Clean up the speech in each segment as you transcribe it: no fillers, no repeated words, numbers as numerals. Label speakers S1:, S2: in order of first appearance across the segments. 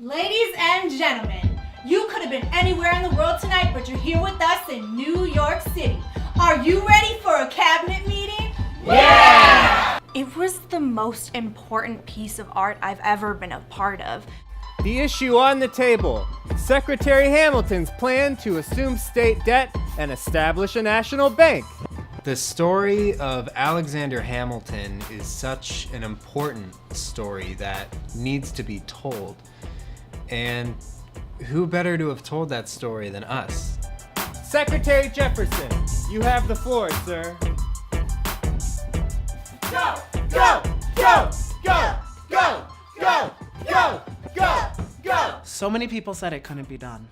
S1: Ladies and gentlemen, you could have been anywhere in the world tonight, but you're here with us in New York City. Are you ready for a cabinet meeting?
S2: Yeah!
S3: It was the most important piece of art I've ever been a part of.
S4: The issue on the table: Secretary Hamilton's plan to assume state debt and establish a national bank.
S2: The story of Alexander Hamilton is such an important story that needs to be told. And who better to have told that story than us?
S4: Secretary Jefferson, you have the floor, sir. Go! Go! Go! Go! Go! Go! Go! Go! Go!
S5: So many people said it couldn't be done.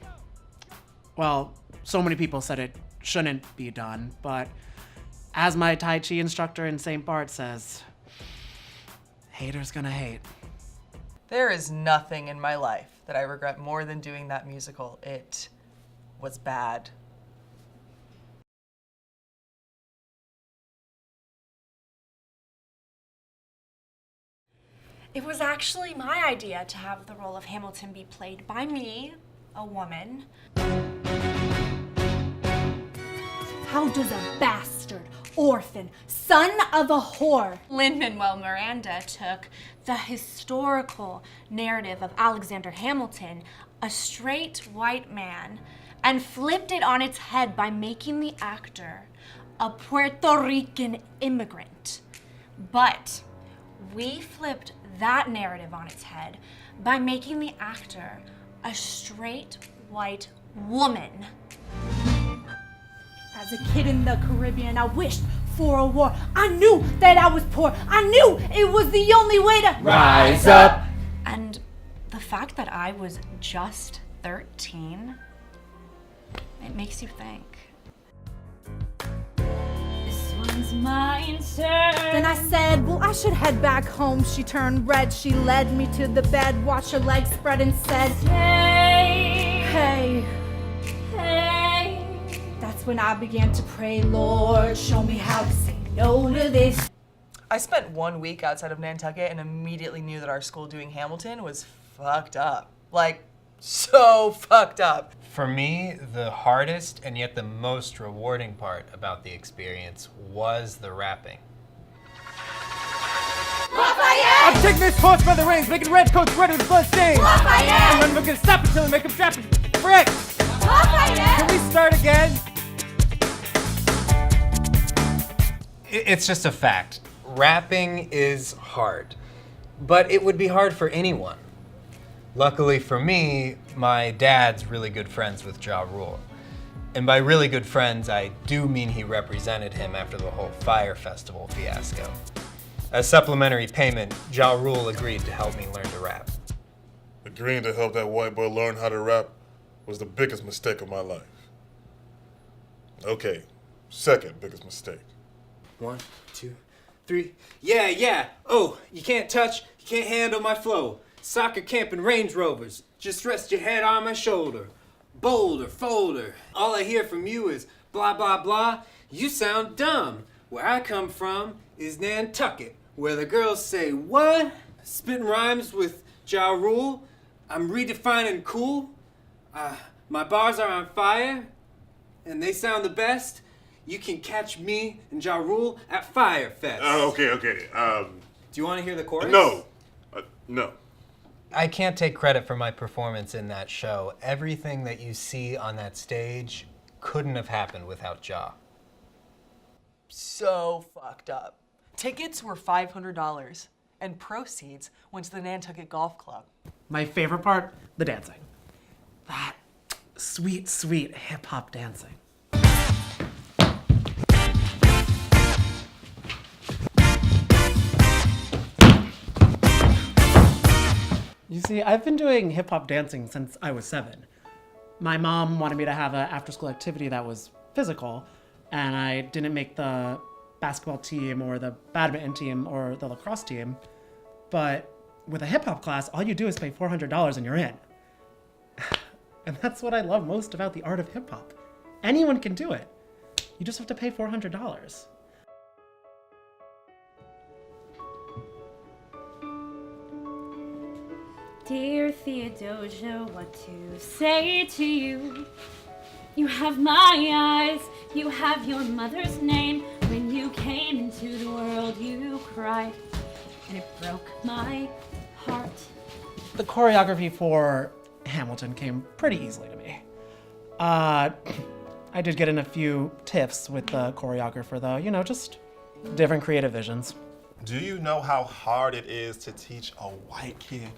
S5: Well, so many people said it shouldn't be done, but as my Tai Chi instructor in St. Bart says, haters gonna hate.
S6: There is nothing in my life that I regret more than doing that musical. It was bad.
S3: It was actually my idea to have the role of Hamilton be played by me, a woman.
S1: How does a bastard, orphan, son of a whore?
S3: Lin-Manuel Miranda took the historical narrative of Alexander Hamilton, a straight white man, and flipped it on its head by making the actor a Puerto Rican immigrant. But we flipped that narrative on its head by making the actor a straight white woman.
S1: As a kid in the Caribbean, I wished for a war. I knew that I was poor. I knew it was the only way to
S4: rise up.
S3: And the fact that I was just 13, it makes you think.
S1: This one's my turn. Then I said, well, I should head back home. She turned red. She led me to the bed, watched her legs spread and said, hey, hey, hey. That's when I began to pray, Lord, show me how to say no to this.
S6: I spent 1 week outside of Nantucket and immediately knew that our school doing Hamilton was fucked up. Like, so fucked up.
S2: For me, the hardest and yet the most rewarding part about the experience was the rapping.
S1: Lafayette!
S4: I'm taking this horse by the reins, making red coats red with blood stains.
S1: Lafayette!
S4: And we're gonna stop until we make them drop frick!
S1: Lafayette!
S4: Can we start again?
S2: It's just a fact. Rapping is hard, but it would be hard for anyone. Luckily for me, my dad's really good friends with Ja Rule. And by really good friends, I do mean he represented him after the whole Fire Festival fiasco. As supplementary payment, Ja Rule agreed to help me learn to rap.
S7: Agreeing to help that white boy learn how to rap was the biggest mistake of my life. Okay, second biggest mistake.
S4: 1, 2, 3. Yeah. Oh, you can't touch, you can't handle my flow. Soccer camp and Range Rovers. Just rest your head on my shoulder. Boulder, folder. All I hear from you is blah, blah, blah. You sound dumb. Where I come from is Nantucket, where the girls say, what? Spitting rhymes with Ja Rule. I'm redefining cool. My bars are on fire, and they sound the best. You can catch me and Ja Rule at Fire Fest.
S7: Okay.
S4: Do you want to hear the chorus?
S7: No. No.
S2: I can't take credit for my performance in that show. Everything that you see on that stage couldn't have happened without Ja.
S6: So fucked up. Tickets were $500 and proceeds went to the Nantucket Golf Club.
S5: My favorite part, the dancing. That sweet, sweet hip-hop dancing. You see, I've been doing hip-hop dancing since I was 7. My mom wanted me to have an after-school activity that was physical, and I didn't make the basketball team or the badminton team or the lacrosse team. But with a hip-hop class, all you do is pay $400 and you're in. And that's what I love most about the art of hip-hop. Anyone can do it. You just have to pay $400.
S8: Dear Theodosia, what to say to you? You have my eyes, you have your mother's name. When you came into the world, you cried, and it broke my heart.
S5: The choreography for Hamilton came pretty easily to me. I did get in a few tiffs with the choreographer though, you know, just different creative visions.
S9: Do you know how hard it is to teach a white kid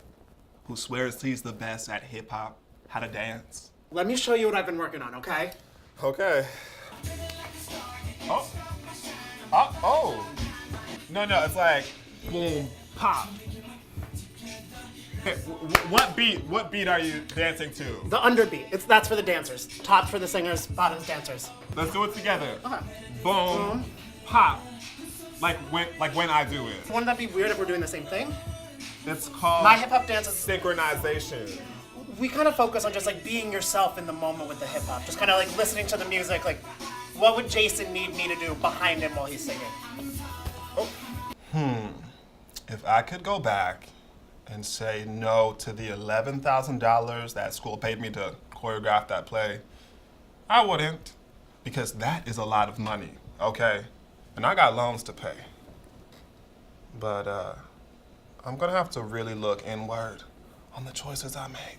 S9: who swears he's the best at hip hop how to dance?
S5: Let me show you what I've been working on, okay?
S9: Okay. Oh. No, it's like boom, pop. Hey, what beat are you dancing to?
S5: The underbeat. That's for the dancers. Top for the singers, bottom's dancers.
S9: Let's do it together.
S5: Okay.
S9: Boom, pop. Like when I do it.
S5: Wouldn't that be weird if we're doing the same thing?
S9: It's called
S5: My hip hop dance is
S9: synchronization.
S5: we kind of focus on just like being yourself in the moment with the hip hop. Just kind of like listening to the music, like what would Jason need me to do behind him while he's singing?
S9: If I could go back and say no to the $11,000 that school paid me to choreograph that play, I wouldn't, because that is a lot of money, okay? And I got loans to pay. But I'm gonna have to really look inward on the choices I make.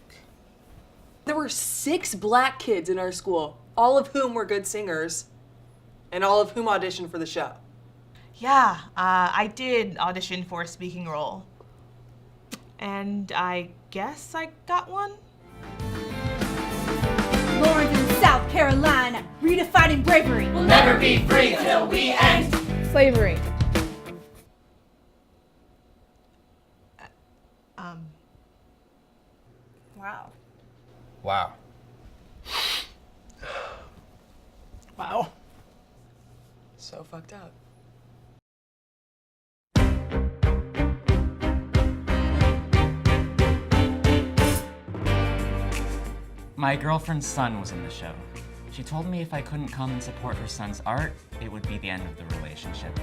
S6: There were 6 black kids in our school, all of whom were good singers, and all of whom auditioned for the show.
S10: Yeah, I did audition for a speaking role. And I guess I got one?
S1: Lawrence in South Carolina, redefining bravery. We'll never be free till we end slavery.
S3: Wow.
S2: Wow.
S5: Wow.
S6: So fucked up.
S11: My girlfriend's son was in the show. She told me if I couldn't come and support her son's art, it would be the end of the relationship.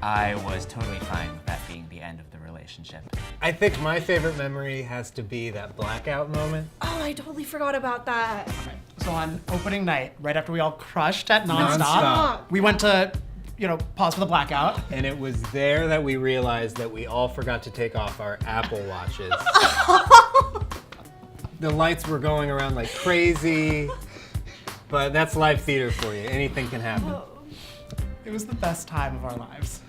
S11: I was totally fine with that being the end of the relationship.
S2: I think my favorite memory has to be that blackout moment.
S3: Oh, I totally forgot about that.
S5: So on opening night, right after we all crushed at
S2: Nonstop.
S5: Nonstop, we went to, pause for the blackout.
S2: And it was there that we realized that we all forgot to take off our Apple Watches. The lights were going around like crazy, but that's live theater for you. Anything can happen.
S5: It was the best time of our lives.